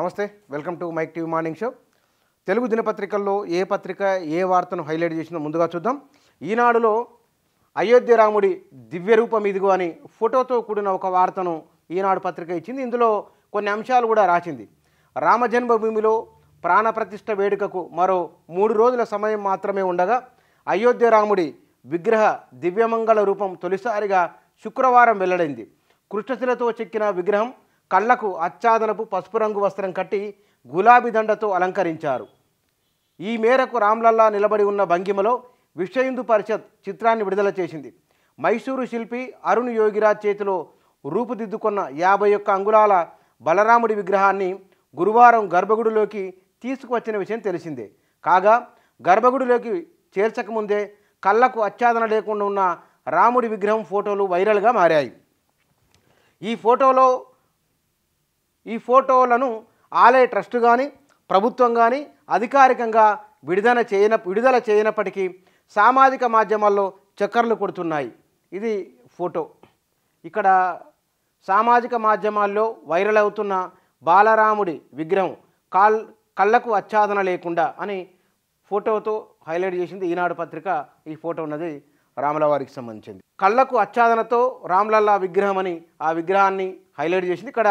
నమస్తే, welcome to Mic TV morning show. Telugu దినపత్రికల్లో ఏ పత్రిక ఏ వార్తను హైలైట్ చేసిందో ముందుగా చూద్దాం. ఈనాడులో అయోధ్య రాముడి దివ్యరూపం ఇదిగో అని ఫోటోతో కూడిన ఒక వార్తను ఈనాడు పత్రిక ఇచ్చింది. ఇందులో కొన్ని అంశాలు కూడా రాసింది. రామజన్మభూమిలో ప్రాణప్రతిష్ఠ వేడుకకు మరో 3 రోజుల సమయం మాత్రమే ఉండగా అయోధ్య రాముడి విగ్రహ దివ్యమంగళ రూపం తొలిసారిగా శుక్రవారం వెల్లడైంది. కృష్ణశిలతో చెక్కిన విగ్రహం కళ్లకు ఆచ్ఛాదనపు పసుపు రంగు వస్త్రం కట్టి గులాబీ దండతో అలంకరించారు. ఈ మేరకు రామ్లల్లా నిలబడి ఉన్న భంగిమలో విశ్వ హిందూ పరిషత్ చిత్రాన్ని విడుదల చేసింది. మైసూరు శిల్పి అరుణ్ యోగిరాజ్ చేతిలో రూపుదిద్దుకున్న 51 అంగుళాల బలరాముడి విగ్రహాన్ని గురువారం గర్భగుడిలోకి తీసుకువచ్చిన విషయం తెలిసిందే. కాగా గర్భగుడిలోకి చేర్చకముందే కళ్లకు ఆచ్ఛాదన లేకుండా ఉన్న రాముడి విగ్రహం ఫోటోలు వైరల్గా మారాయి. ఈ ఫోటోలను ఆలయ ట్రస్ట్ కానీ ప్రభుత్వం కానీ అధికారికంగా విడుదల చేయనప్పటికీ సామాజిక మాధ్యమాల్లో చక్కర్లు కొడుతున్నాయి. ఇది ఫోటో. ఇక్కడ సామాజిక మాధ్యమాల్లో వైరల్ అవుతున్న బాలరాముడి విగ్రహం కళ్ళకు ఆచ్ఛాదన లేకుండా అని ఫోటోతో హైలైట్ చేసింది ఈనాడు పత్రిక. ఈ ఫోటో ఉన్నది రాములవారికి సంబంధించింది. కళ్ళకు ఆచ్ఛాదనతో రామ్లల్లా విగ్రహం అని ఆ విగ్రహాన్ని హైలైట్ చేసింది. ఇక్కడ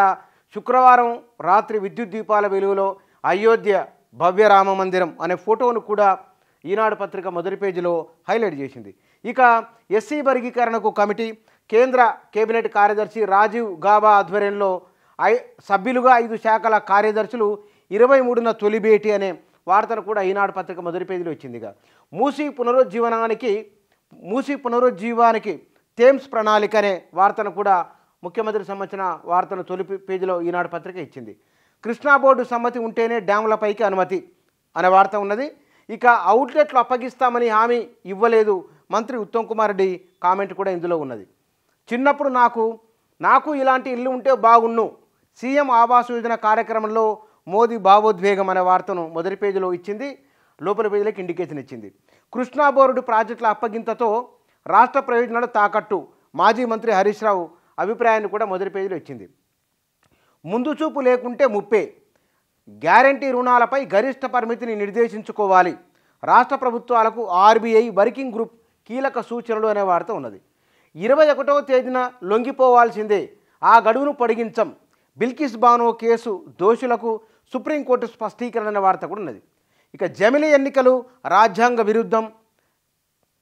శుక్రవారం రాత్రి విద్యుత్ దీపాల వెలుగులో అయోధ్య భవ్య రామ మందిరం అనే ఫోటోను కూడా ఈనాడు పత్రిక మొదటి పేజీలో హైలైట్ చేసింది. ఇక ఎస్సీ వర్గీకరణకు కమిటీ కేంద్ర కేబినెట్ కార్యదర్శి రాజీవ్ గాబా ఆధ్వర్యంలో సభ్యులుగా 5 శాఖల కార్యదర్శులు 23న తొలి భేటీ అనే వార్తను కూడా ఈనాడు పత్రిక మొదటి పేజీలో ఇచ్చిందిగా. మూసీ పునరుజ్జీవానికి థేమ్స్ ప్రణాళిక అనే వార్తను కూడా ముఖ్యమంత్రికి సంబంధించిన వార్తను తొలి పేజీలో ఈనాడు పత్రిక ఇచ్చింది. కృష్ణా బోర్డు సమ్మతి ఉంటేనే డ్యాములపైకి అనుమతి అనే వార్త ఉన్నది. ఇక అవుట్లెట్లు అప్పగిస్తామని హామీ ఇవ్వలేదు మంత్రి ఉత్తమ్ కుమార్ రెడ్డి కామెంట్ కూడా ఇందులో ఉన్నది. చిన్నప్పుడు నాకు ఇలాంటి ఇల్లు ఉంటే బాగున్ను, సీఎం ఆవాస్ యోజన కార్యక్రమంలో మోదీ భావోద్వేగం అనే వార్తను మొదటి పేజీలో ఇచ్చింది. లోపల పేజీలకు ఇండికేషన్ ఇచ్చింది. కృష్ణా బోర్డు ప్రాజెక్టుల అప్పగింతతో రాష్ట్ర ప్రయోజనాలు తాకట్టు మాజీ మంత్రి హరీష్ రావు అభిప్రాయాన్ని కూడా మొదటి పేజీలో ఇచ్చింది. ముందు చూపు లేకుంటే ముప్పే, గ్యారంటీ రుణాలపై గరిష్ట పరిమితిని నిర్దేశించుకోవాలి, రాష్ట్ర ప్రభుత్వాలకు ఆర్బీఐ వర్కింగ్ గ్రూప్ కీలక సూచనలు అనే వార్త ఉన్నది. 21వ తేదీన లొంగిపోవాల్సిందే, ఆ గడువును పొడిగించం, బిల్కిస్ బానో కేసు దోషులకు సుప్రీంకోర్టు స్పష్టీకరణ అనే వార్త కూడా ఉన్నది. ఇక జమిలీ ఎన్నికలు రాజ్యాంగ విరుద్ధం,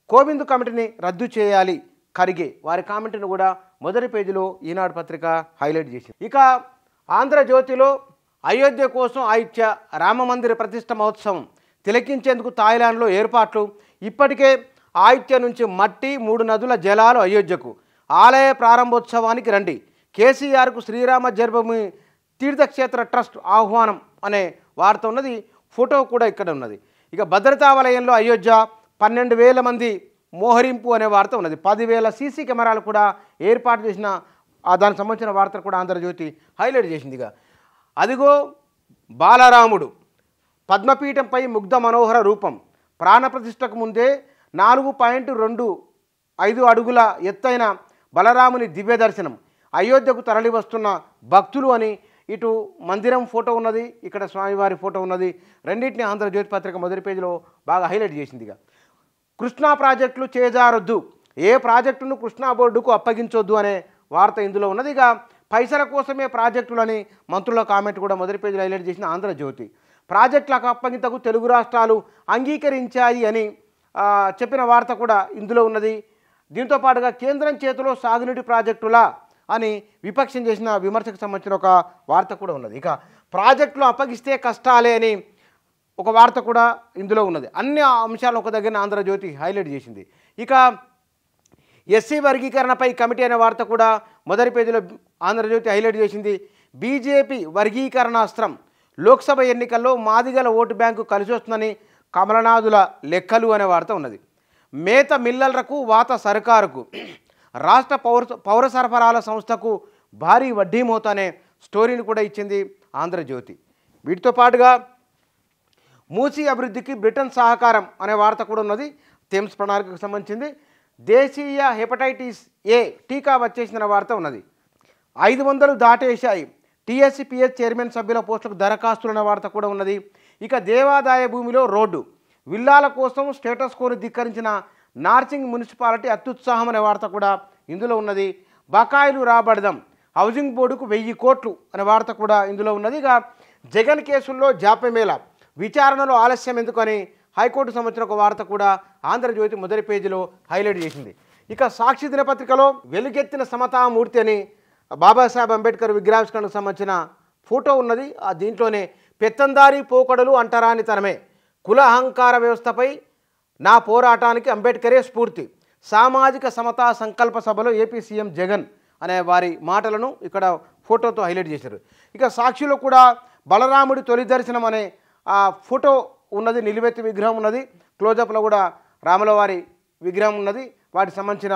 కోవింద్ కమిటీని రద్దు చేయాలి, ఖర్గే వారి కామెంట్ను కూడా మొదటి పేజీలో ఈనాడు పత్రిక హైలైట్ చేసింది. ఇక ఆంధ్రజ్యోతిలో అయోధ్య కోసం ఆయిత్య రామమందిర ప్రతిష్ఠ మహోత్సవం తిలకించేందుకు థాయిలాండ్లో ఏర్పాట్లు. ఇప్పటికే ఆయిత్య నుంచి మట్టి 3 నదుల జలాలు అయోధ్యకు, ఆలయ ప్రారంభోత్సవానికి రండి, కేసీఆర్కు శ్రీరామ జన్మభూమి తీర్థక్షేత్ర ట్రస్ట్ ఆహ్వానం అనే వార్త ఉన్నది. ఫోటో కూడా ఇక్కడ ఉన్నది. ఇక భద్రతా వలయంలో అయోధ్య 12,000 మంది మోహరింపు అనే వార్త ఉన్నది. 10,000 సీసీ కెమెరాలు కూడా ఏర్పాటు చేసిన దానికి సంబంధించిన వార్త కూడా ఆంధ్రజ్యోతి హైలైట్ చేసిందిగా. అదిగో బాలరాముడు పద్మపీఠంపై ముగ్ధ మనోహర రూపం, ప్రాణప్రతిష్ఠకు ముందే 4.25 అడుగుల ఎత్తైన బలరాముని దివ్య దర్శనం, అయోధ్యకు తరలి వస్తున్న భక్తులు అని ఇటు మందిరం ఫోటో ఉన్నది, ఇక్కడ స్వామివారి ఫోటో ఉన్నది. రెండింటిని ఆంధ్రజ్యోతి పత్రిక మొదటి పేజీలో బాగా హైలైట్ చేసిందిగా. కృష్ణా ప్రాజెక్టులు చేజారొద్దు, ఏ ప్రాజెక్టును కృష్ణా బోర్డుకు అప్పగించొద్దు అనే వార్త ఇందులో ఉన్నది. ఇక పైసల కోసమే ప్రాజెక్టులని మంత్రుల కామెంట్ కూడా మొదటి పేజీలో హైలైట్ చేసిన ఆంధ్రజ్యోతి. ప్రాజెక్టులకు అప్పగింతకు తెలుగు రాష్ట్రాలు అంగీకరించాయి అని చెప్పిన వార్త కూడా ఇందులో ఉన్నది. దీంతో పాటుగా కేంద్రం చేతిలో సాగునీటి ప్రాజెక్టులా అని విపక్షం చేసిన విమర్శకు సంబంధించిన ఒక వార్త కూడా ఉన్నది. ఇక ప్రాజెక్టులు అప్పగిస్తే కష్టాలే అని ఒక వార్త కూడా ఇందులో ఉన్నది. అన్ని అంశాలను ఒక దగ్గర ఆంధ్రజ్యోతి హైలైట్ చేసింది. ఇక ఎస్సీ వర్గీకరణపై కమిటీ అనే వార్త కూడా మొదటి పేజీలో ఆంధ్రజ్యోతి హైలైట్ చేసింది. బీజేపీ వర్గీకరణాస్త్రం, లోక్సభ ఎన్నికల్లో మాదిగల ఓటు బ్యాంకు కలిసి వస్తుందని కమలనాథుల లెక్కలు అనే వార్త ఉన్నది. మేత మిల్లర్లకు వాత సర్కారుకు, రాష్ట్ర పౌర సరఫరాల సంస్థకు భారీ వడ్డీ మోత అనే స్టోరీని కూడా ఇచ్చింది ఆంధ్రజ్యోతి. వీటితో పాటుగా మూసీ అభివృద్ధికి బ్రిటన్ సహకారం అనే వార్త కూడా ఉన్నది. థేమ్స్ ప్రణాళికకు సంబంధించింది. దేశీయ హెపటైటిస్ ఏ టీకా వచ్చేసిన వార్త ఉన్నది. 500 దాటేశాయి, టీఎస్సీపీఎస్ చైర్మన్ సభ్యుల పోస్టులకు దరఖాస్తులు అనే వార్త కూడా ఉన్నది. ఇక దేవాదాయ భూమిలో రోడ్డు విల్లాల కోసం స్టేటస్ కోని ధిక్కరించిన నార్సింగ్ మున్సిపాలిటీ అత్యుత్సాహం అనే వార్త కూడా ఇందులో ఉన్నది. బకాయిలు రాబడదాం హౌసింగ్ బోర్డుకు 1000 కోట్లు అనే వార్త కూడా ఇందులో ఉన్నది. ఇక జగన్ కేసుల్లో జాప్యమేళ విచారణలో ఆలస్యం ఎందుకని హైకోర్టు సంబంధించిన ఒక వార్త కూడా ఆంధ్రజ్యోతి మొదటి పేజీలో హైలైట్ చేసింది. ఇక సాక్షి దినపత్రికలో వెలుగెత్తిన సమతామూర్తి అని బాబాసాహెబ్ అంబేద్కర్ విగ్రహావిష్కరణకు సంబంధించిన ఫోటో ఉన్నది. దీంట్లోనే పెత్తందారీ పోకడలు అంటరానితనమే, కుల అహంకార వ్యవస్థపై నా పోరాటానికి అంబేద్కరే స్ఫూర్తి, సామాజిక సమతా సంకల్ప సభలో ఏపీ సీఎం జగన్ అనే వారి మాటలను ఇక్కడ ఫోటోతో హైలైట్ చేశారు. ఇక సాక్షిలో కూడా బలరాముడి తొలి దర్శనం అనే ఆ ఫోటో ఉన్నది, నిలువెత్తి విగ్రహం ఉన్నది, క్లోజప్లో కూడా రాముల వారి విగ్రహం ఉన్నది. వాటికి సంబంధించిన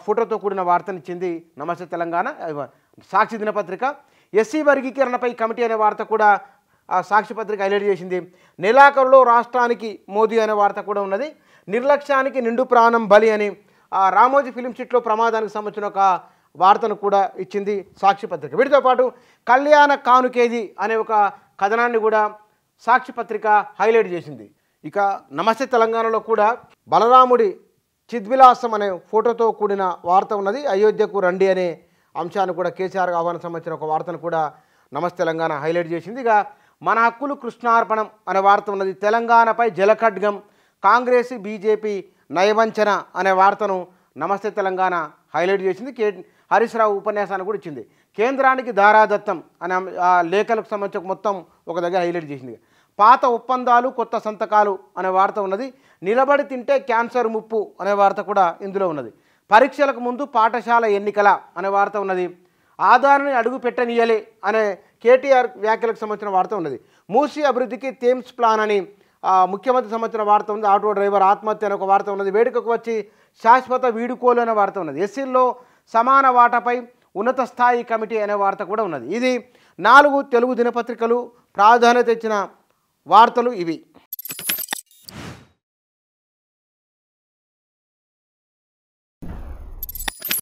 ఫోటోతో కూడిన వార్తనిచ్చింది నమస్తే తెలంగాణ సాక్షి దినపత్రిక. ఎస్సీ వర్గీకరణపై కమిటీ అనే వార్త కూడా ఆ సాక్షి పత్రిక హైలైట్ చేసింది. నెలాఖరులో రాష్ట్రానికి మోదీ అనే వార్త కూడా ఉన్నది. నిర్లక్ష్యానికి నిండు ప్రాణం బలి అని రామోజీ ఫిలిం సిటీలో ప్రమాదానికి సంబంధించిన ఒక వార్తను కూడా ఇచ్చింది సాక్షి పత్రిక. వీటితో పాటు కళ్యాణ కానుకేది అనే ఒక కథనాన్ని కూడా సాక్షి పత్రిక హైలైట్ చేసింది. ఇక నమస్తే తెలంగాణలో కూడా బలరాముడి చిద్విలాసం అనే ఫోటోతో కూడిన వార్త ఉన్నది. అయోధ్యకు రండి అనే అంశాన్ని కూడా కేసీఆర్ ఆహ్వానం సంబంధించిన ఒక వార్తను కూడా నమస్తే తెలంగాణ హైలైట్ చేసింది. ఇక మన హక్కులు కృష్ణార్పణం అనే వార్త ఉన్నది. తెలంగాణపై జలఖడ్గం, కాంగ్రెస్ బీజేపీ నయవంచన అనే వార్తను నమస్తే తెలంగాణ హైలైట్ చేసింది. హరీష్ రావు ఉపన్యాసాన్ని కూడా ఇచ్చింది. కేంద్రానికి దారాదత్తం అనే లేఖలకు సంబంధించి మొత్తం ఒక దగ్గర హైలైట్ చేసింది. పాత ఒప్పందాలు కొత్త సంతకాలు అనే వార్త ఉన్నది. నిలబడి తింటే క్యాన్సర్ ముప్పు అనే వార్త కూడా ఇందులో ఉన్నది. పరీక్షలకు ముందు పాఠశాల ఎన్నికల అనే వార్త ఉన్నది. ఆధార్ని అడుగు పెట్టనీయలే అనే కేటీఆర్ వ్యాఖ్యలకు సంబంధించిన వార్త ఉన్నది. మూసీ అభివృద్ధికి థేమ్స్ ప్లాన్ అని ముఖ్యమంత్రి సంబంధించిన వార్త ఉంది. ఆటో డ్రైవర్ ఆత్మహత్య అనే ఒక వార్త ఉన్నది. వేడుకకు వచ్చి శాశ్వత వీడుకోలు అనే వార్త ఉన్నది. ఎస్సీల్లో సమాన వాటాపై ఉన్నత స్థాయి కమిటీ అనే వార్త కూడా ఉన్నది. ఇది 4 తెలుగు దినపత్రికలు ప్రాధాన్యత ఇచ్చిన వార్తలు ఇవి.